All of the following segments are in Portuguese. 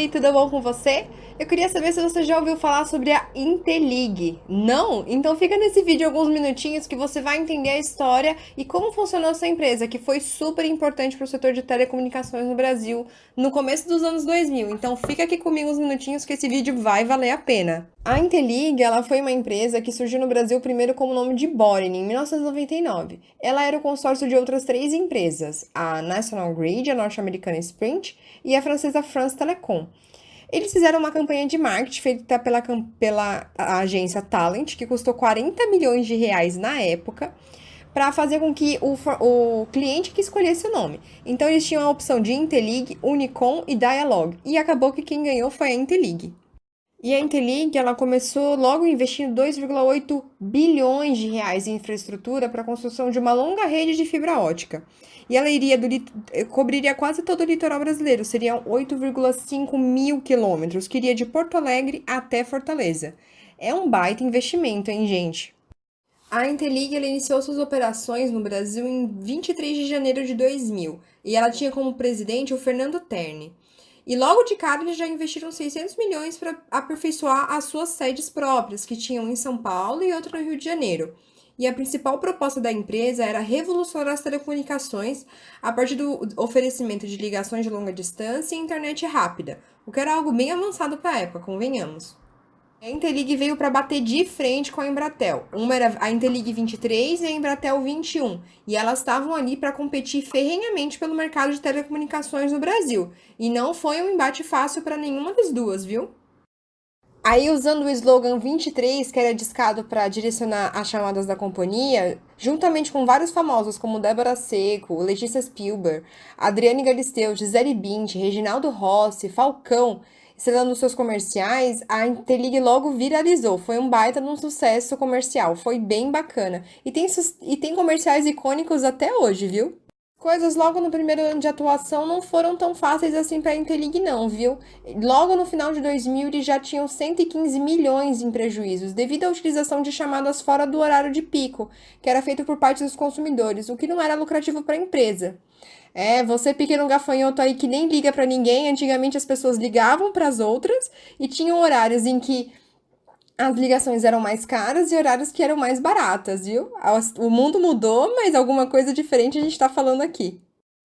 Oi, tudo bom com você? Eu queria saber se você já ouviu falar sobre a Intelig. Não? Então fica nesse vídeo alguns minutinhos que você vai entender a história e como funcionou essa empresa, que foi super importante para o setor de telecomunicações no Brasil no começo dos anos 2000. Então fica aqui comigo uns minutinhos que esse vídeo vai valer a pena. A Intelig, ela foi uma empresa que surgiu no Brasil primeiro como nome de Boring, em 1999. Ela era o consórcio de outras três empresas, a National Grid, a norte-americana Sprint e a francesa France Telecom. Eles fizeram uma campanha de marketing feita pela agência Talent, que custou 40 milhões de reais na época, para fazer com que o cliente que escolhesse o nome. Então eles tinham a opção de Intelig, Unicom e Dialog. E acabou que quem ganhou foi a Intelig. E a Intelig, ela começou logo investindo 2,8 bilhões de reais em infraestrutura para a construção de uma longa rede de fibra ótica. E ela cobriria quase todo o litoral brasileiro, seriam 8,5 mil quilômetros, que iria de Porto Alegre até Fortaleza. É um baita investimento, hein, gente? A Intelig, ela iniciou suas operações no Brasil em 23 de janeiro de 2000, e ela tinha como presidente o Fernando Terni. E logo de cara eles já investiram 600 milhões para aperfeiçoar as suas sedes próprias, que tinham em São Paulo e outra no Rio de Janeiro. E a principal proposta da empresa era revolucionar as telecomunicações a partir do oferecimento de ligações de longa distância e internet rápida, o que era algo bem avançado para a época, convenhamos. A Intelig veio para bater de frente com a Embratel. Uma era a Intelig 23 e a Embratel 21, e elas estavam ali para competir ferrenhamente pelo mercado de telecomunicações no Brasil. E não foi um embate fácil para nenhuma das duas, viu? Aí, usando o slogan 23, que era discado para direcionar as chamadas da companhia, juntamente com vários famosos como Débora Seco, Letícia Spielberg, Adriane Galisteu, Gisele Bündchen, Reginaldo Rossi, Falcão, estrelando seus comerciais, a Intelig logo viralizou. Foi um baita de um sucesso comercial, foi bem bacana. E tem comerciais icônicos até hoje, viu? Coisas logo no primeiro ano de atuação não foram tão fáceis assim para a Intelig não, viu? Logo no final de 2000 eles já tinham 115 milhões em prejuízos devido à utilização de chamadas fora do horário de pico, que era feito por parte dos consumidores, o que não era lucrativo para a empresa. É, você pequeno gafanhoto aí que nem liga para ninguém, antigamente as pessoas ligavam para as outras e tinham horários em que as ligações eram mais caras e horários que eram mais baratas, viu? O mundo mudou, mas alguma coisa diferente a gente está falando aqui.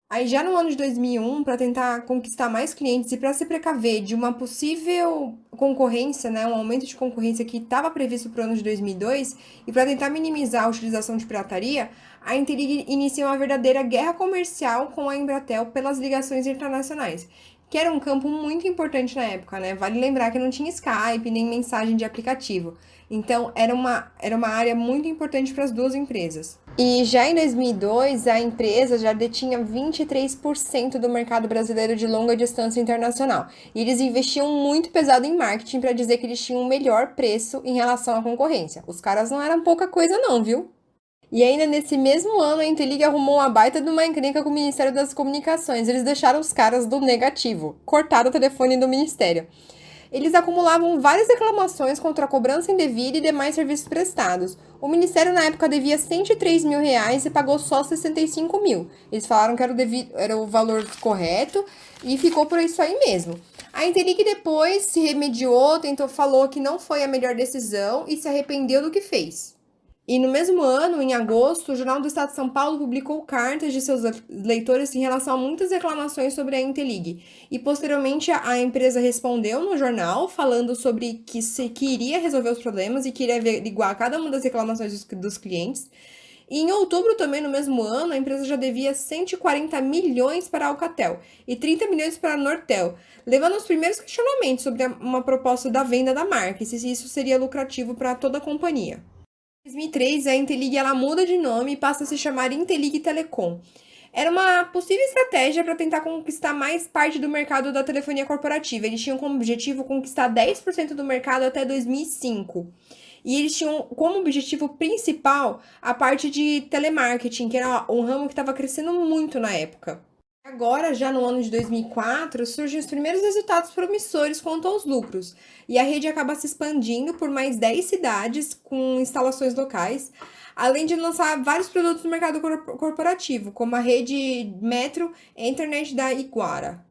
Aí já no ano de 2001, para tentar conquistar mais clientes e para se precaver de uma possível concorrência, né, um aumento de concorrência que estava previsto para o ano de 2002, e para tentar minimizar a utilização de pirataria, a Intelig inicia uma verdadeira guerra comercial com a Embratel pelas ligações internacionais, que era um campo muito importante na época, né? Vale lembrar que não tinha Skype nem mensagem de aplicativo. Então, era uma área muito importante para as duas empresas. E já em 2002, a empresa já detinha 23% do mercado brasileiro de longa distância internacional. E eles investiam muito pesado em marketing para dizer que eles tinham o melhor preço em relação à concorrência. Os caras não eram pouca coisa não, viu? E ainda nesse mesmo ano, a Intelig arrumou uma baita de uma encrenca com o Ministério das Comunicações. Eles deixaram os caras do negativo, cortaram o telefone do Ministério. Eles acumulavam várias reclamações contra a cobrança indevida e demais serviços prestados. O Ministério, na época, devia 103 mil reais e pagou só 65 mil. Eles falaram que era o valor correto e ficou por isso aí mesmo. A Intelig depois se remediou, falou que não foi a melhor decisão e se arrependeu do que fez. E no mesmo ano, em agosto, o Jornal do Estado de São Paulo publicou cartas de seus leitores em relação a muitas reclamações sobre a Intelig. E posteriormente a empresa respondeu no jornal, falando sobre que iria resolver os problemas e que iria averiguar cada uma das reclamações dos clientes. E em outubro também, no mesmo ano, a empresa já devia 140 milhões para a Alcatel e 30 milhões para a Nortel, levando aos primeiros questionamentos sobre uma proposta da venda da marca e se isso seria lucrativo para toda a companhia. Em 2003, a Intelig ela muda de nome e passa a se chamar Intelig Telecom. Era uma possível estratégia para tentar conquistar mais parte do mercado da telefonia corporativa. Eles tinham como objetivo conquistar 10% do mercado até 2005. E eles tinham como objetivo principal a parte de telemarketing, que era um ramo que estava crescendo muito na época. Agora, já no ano de 2004, surgem os primeiros resultados promissores quanto aos lucros, e a rede acaba se expandindo por mais 10 cidades com instalações locais, além de lançar vários produtos no mercado corporativo, como a rede Metro e a internet da Iguara.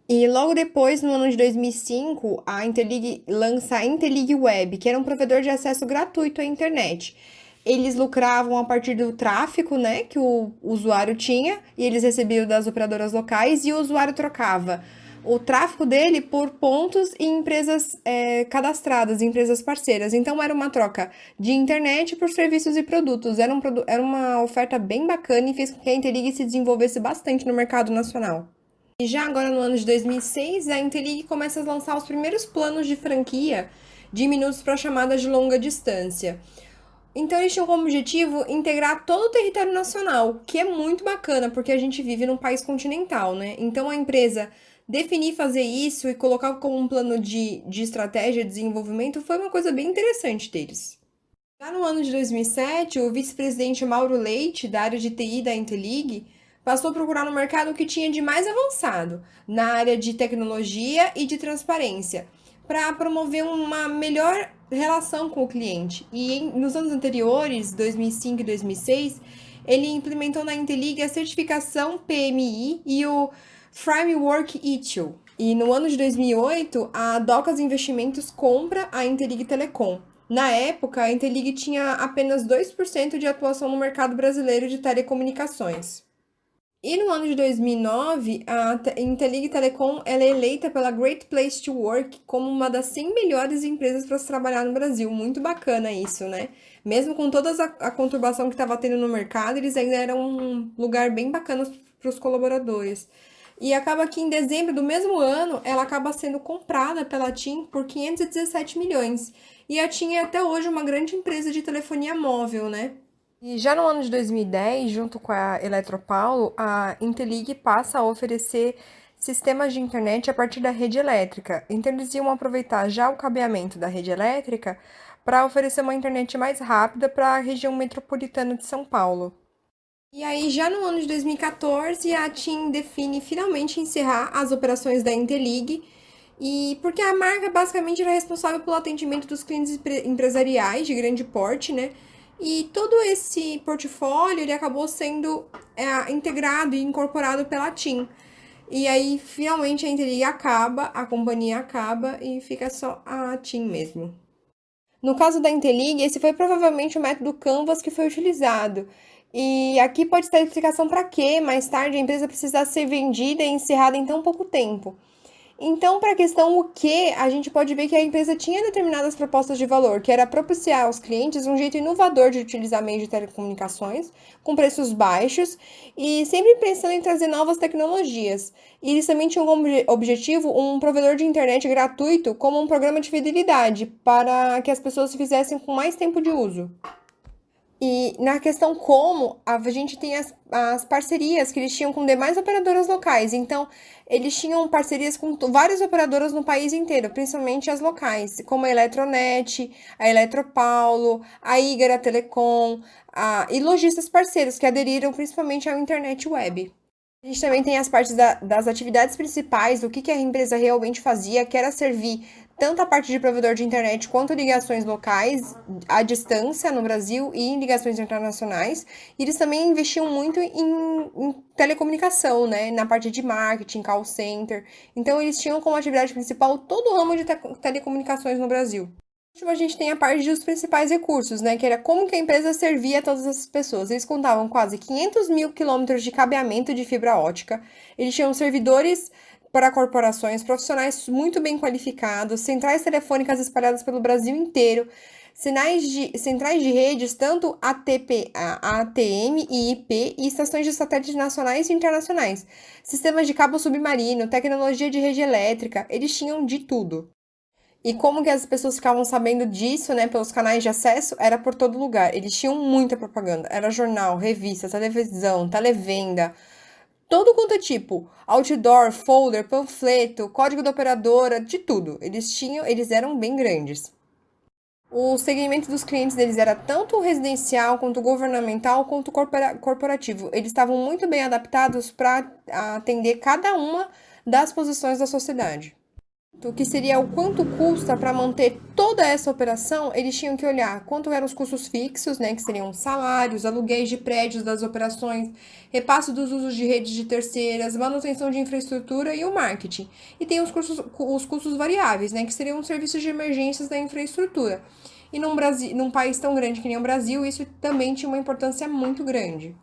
E logo depois, no ano de 2005, a Interlig lança a Interlig Web, que era um provedor de acesso gratuito à internet. Eles lucravam a partir do tráfego, né, que o usuário tinha, e eles recebiam das operadoras locais, e o usuário trocava o tráfego dele por pontos em empresas cadastradas, empresas parceiras. Então era uma troca de internet por serviços e produtos. Era uma oferta bem bacana e fez com que a Interlig se desenvolvesse bastante no mercado nacional. E já agora no ano de 2006, a Interlig começa a lançar os primeiros planos de franquia de minutos para chamadas de longa distância. Então eles tinham como objetivo integrar todo o território nacional, que é muito bacana, porque a gente vive num país continental, né? Então a empresa definir fazer isso e colocar como um plano de estratégia de desenvolvimento foi uma coisa bem interessante deles. Já no ano de 2007, o vice-presidente Mauro Leite, da área de TI da Interlig, passou a procurar no mercado o que tinha de mais avançado na área de tecnologia e de transparência, para promover uma melhor relação com o cliente. E nos anos anteriores, 2005 e 2006, ele implementou na Interlig a certificação PMI e o Framework ITIL. E no ano de 2008, a Docas Investimentos compra a Interlig Telecom. Na época, a Interlig tinha apenas 2% de atuação no mercado brasileiro de telecomunicações. E no ano de 2009, a Interlig Telecom ela é eleita pela Great Place to Work como uma das 100 melhores empresas para se trabalhar no Brasil. Muito bacana isso, né? Mesmo com toda a conturbação que estava tendo no mercado, eles ainda eram um lugar bem bacana para os colaboradores. E acaba que em dezembro do mesmo ano, ela acaba sendo comprada pela TIM por 517 milhões. E a TIM é até hoje uma grande empresa de telefonia móvel, né? E já no ano de 2010, junto com a Eletropaulo, a Interlig passa a oferecer sistemas de internet a partir da rede elétrica. Então, eles iam aproveitar já o cabeamento da rede elétrica para oferecer uma internet mais rápida para a região metropolitana de São Paulo. E aí, já no ano de 2014, a TIM define finalmente encerrar as operações da Interlig, e porque a marca basicamente era responsável pelo atendimento dos clientes empresariais de grande porte, né? E todo esse portfólio ele acabou sendo integrado e incorporado pela TIM. E aí, finalmente, a Interlig acaba, a companhia acaba e fica só a TIM mesmo. No caso da Interlig, esse foi provavelmente o método Canvas que foi utilizado. E aqui pode estar a explicação para que, mais tarde, a empresa precisasse ser vendida e encerrada em tão pouco tempo. Então, para a questão o que, a gente pode ver que a empresa tinha determinadas propostas de valor, que era propiciar aos clientes um jeito inovador de utilizar meios de telecomunicações, com preços baixos e sempre pensando em trazer novas tecnologias. E eles também tinham como objetivo um provedor de internet gratuito como um programa de fidelidade, para que as pessoas fizessem com mais tempo de uso. E na questão como, a gente tem as parcerias que eles tinham com demais operadoras locais. Então, eles tinham parcerias com várias operadoras no país inteiro, principalmente as locais, como a Eletronet, a Eletropaulo, a Igara Telecom, e lojistas parceiros que aderiram principalmente à internet web. A gente também tem as partes das atividades principais, do que a empresa realmente fazia, que era servir tanto a parte de provedor de internet quanto ligações locais à distância no Brasil e em ligações internacionais. E eles também investiam muito em telecomunicação, né? Na parte de marketing, call center. Então, eles tinham como atividade principal todo o ramo de telecomunicações no Brasil. A gente tem a parte dos principais recursos, né? Que era como que a empresa servia a todas essas pessoas. Eles contavam quase 500 mil quilômetros de cabeamento de fibra ótica. Eles tinham servidores para corporações, profissionais muito bem qualificados, centrais telefônicas espalhadas pelo Brasil inteiro, centrais de redes, tanto ATM e IP, e estações de satélites nacionais e internacionais, sistemas de cabo submarino, tecnologia de rede elétrica, eles tinham de tudo. E como que as pessoas ficavam sabendo disso, né, pelos canais de acesso, era por todo lugar. Eles tinham muita propaganda. Era jornal, revista, televisão, televenda, todo quanto é tipo. Outdoor, folder, panfleto, código da operadora, de tudo. Eles eram bem grandes. O segmento dos clientes deles era tanto residencial, quanto governamental, quanto corporativo. Eles estavam muito bem adaptados para atender cada uma das posições da sociedade. O que seria o quanto custa para manter toda essa operação, eles tinham que olhar quanto eram os custos fixos, né, que seriam salários, aluguéis de prédios das operações, repasse dos usos de redes de terceiras, manutenção de infraestrutura e o marketing. E tem os custos variáveis, né, que seriam os serviços de emergências da infraestrutura. E num país tão grande que nem o Brasil, isso também tinha uma importância muito grande.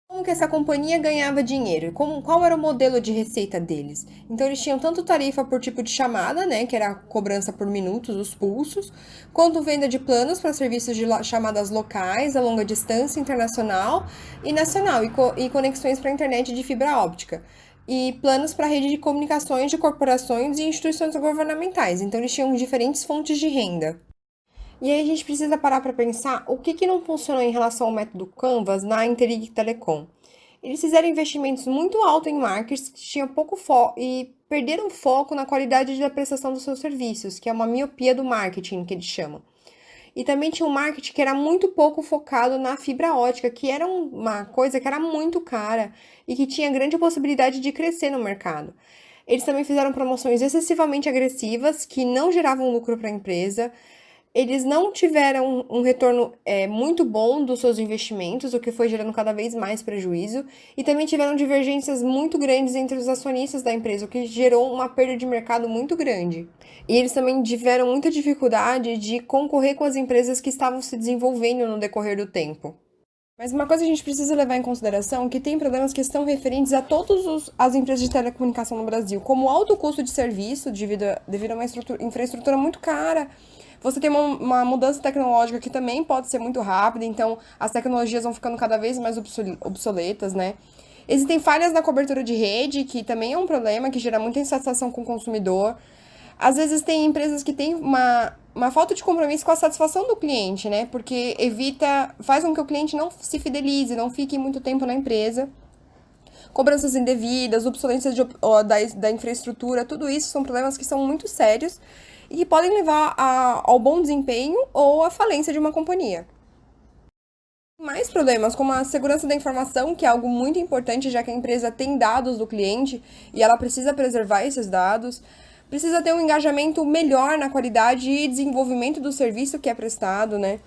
Como que essa companhia ganhava dinheiro? Qual era o modelo de receita deles? Então eles tinham tanto tarifa por tipo de chamada, né, que era a cobrança por minutos, os pulsos, quanto venda de planos para serviços de chamadas locais, a longa distância, internacional e nacional, e conexões para a internet de fibra óptica. E planos para rede de comunicações de corporações e instituições governamentais. Então eles tinham diferentes fontes de renda. E aí a gente precisa parar para pensar o que não funcionou em relação ao método Canvas na Interig Telecom. Eles fizeram investimentos muito altos em marketing, que tinha pouco foco e perderam foco na qualidade da prestação dos seus serviços, que é uma miopia do marketing que eles chamam. E também tinha um marketing que era muito pouco focado na fibra ótica, que era uma coisa que era muito cara e que tinha grande possibilidade de crescer no mercado. Eles também fizeram promoções excessivamente agressivas que não geravam lucro para a empresa. Eles não tiveram um retorno muito bom dos seus investimentos, o que foi gerando cada vez mais prejuízo, e também tiveram divergências muito grandes entre os acionistas da empresa, o que gerou uma perda de mercado muito grande. E eles também tiveram muita dificuldade de concorrer com as empresas que estavam se desenvolvendo no decorrer do tempo. Mas uma coisa que a gente precisa levar em consideração é que tem problemas que estão referentes a todas as empresas de telecomunicação no Brasil, como o alto custo de serviço devido a uma infraestrutura muito cara. Você tem uma mudança tecnológica que também pode ser muito rápida, então as tecnologias vão ficando cada vez mais obsoletas, né? Existem falhas na cobertura de rede, que também é um problema, que gera muita insatisfação com o consumidor. Às vezes tem empresas que têm uma falta de compromisso com a satisfação do cliente, né? Porque faz com que o cliente não se fidelize, não fique muito tempo na empresa. Cobranças indevidas, obsolescência da infraestrutura, tudo isso são problemas que são muito sérios e que podem levar ao bom desempenho ou à falência de uma companhia. Mais problemas, como a segurança da informação, que é algo muito importante, já que a empresa tem dados do cliente e ela precisa preservar esses dados. Precisa ter um engajamento melhor na qualidade e desenvolvimento do serviço que é prestado, né?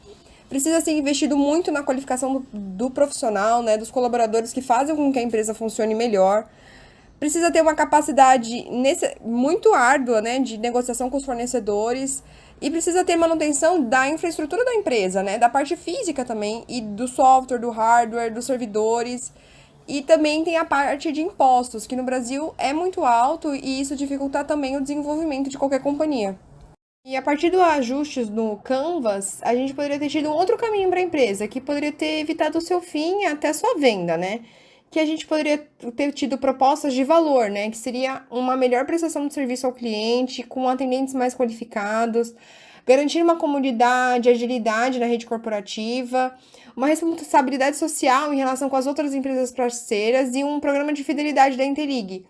Precisa ser investido muito na qualificação do profissional, né? Dos colaboradores que fazem com que a empresa funcione melhor. Precisa ter uma capacidade muito árdua, né? De negociação com os fornecedores. E precisa ter manutenção da infraestrutura da empresa, né? Da parte física também, e do software, do hardware, dos servidores. E também tem a parte de impostos, que no Brasil é muito alto e isso dificulta também o desenvolvimento de qualquer companhia. E a partir dos ajustes no Canvas, a gente poderia ter tido um outro caminho para a empresa, que poderia ter evitado o seu fim até a sua venda, né? Que a gente poderia ter tido propostas de valor, né? Que seria uma melhor prestação de serviço ao cliente, com atendentes mais qualificados, garantir uma comodidade, agilidade na rede corporativa, uma responsabilidade social em relação com as outras empresas parceiras e um programa de fidelidade da Interig.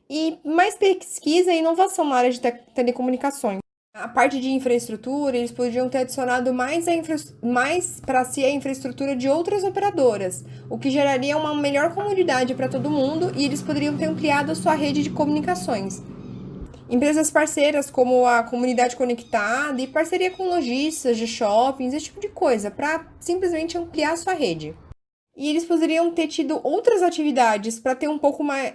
E mais pesquisa e inovação na área de telecomunicações. A parte de infraestrutura, eles podiam ter adicionado mais para si a infraestrutura de outras operadoras, o que geraria uma melhor comodidade para todo mundo e eles poderiam ter ampliado a sua rede de comunicações. Empresas parceiras como a Comunidade Conectada e parceria com lojistas de shoppings, esse tipo de coisa, para simplesmente ampliar a sua rede. E eles poderiam ter tido outras atividades para ter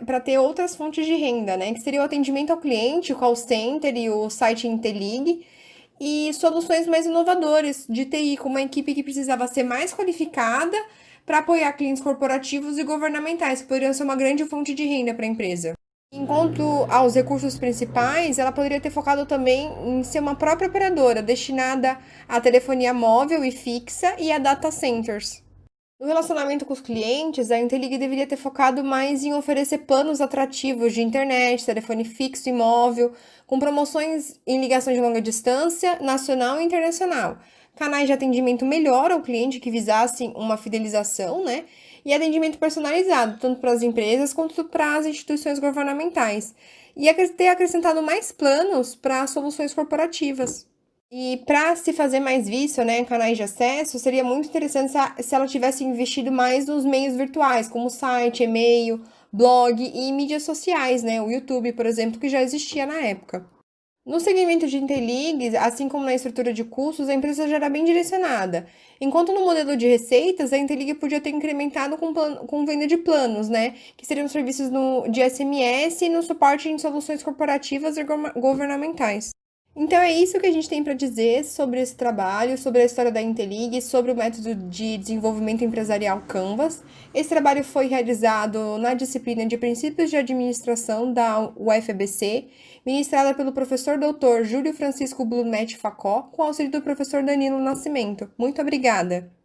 para ter outras fontes de renda, né? Que seria o atendimento ao cliente, o call center e o site Intelig, e soluções mais inovadoras de TI, com uma equipe que precisava ser mais qualificada para apoiar clientes corporativos e governamentais, que poderiam ser uma grande fonte de renda para a empresa. Enquanto aos recursos principais, ela poderia ter focado também em ser uma própria operadora, destinada à telefonia móvel e fixa e a data centers. No relacionamento com os clientes, a Intelig deveria ter focado mais em oferecer planos atrativos de internet, telefone fixo e móvel, com promoções em ligação de longa distância, nacional e internacional, canais de atendimento melhor ao cliente que visassem uma fidelização, né? E atendimento personalizado, tanto para as empresas quanto para as instituições governamentais. E ter acrescentado mais planos para soluções corporativas. E para se fazer mais visto, né, canais de acesso, seria muito interessante se ela tivesse investido mais nos meios virtuais, como site, e-mail, blog e mídias sociais, né, o YouTube, por exemplo, que já existia na época. No segmento de Interligue, assim como na estrutura de custos, a empresa já era bem direcionada. Enquanto no modelo de receitas, a Interligue podia ter incrementado com venda de planos, né? Que seriam serviços de SMS e no suporte em soluções corporativas e governamentais. Então é isso que a gente tem para dizer sobre esse trabalho, sobre a história da Interligue, sobre o método de desenvolvimento empresarial Canvas. Esse trabalho foi realizado na disciplina de Princípios de Administração da UFABC, ministrada pelo professor doutor Júlio Francisco Blumetti Facó, com auxílio do professor Danilo Nascimento. Muito obrigada!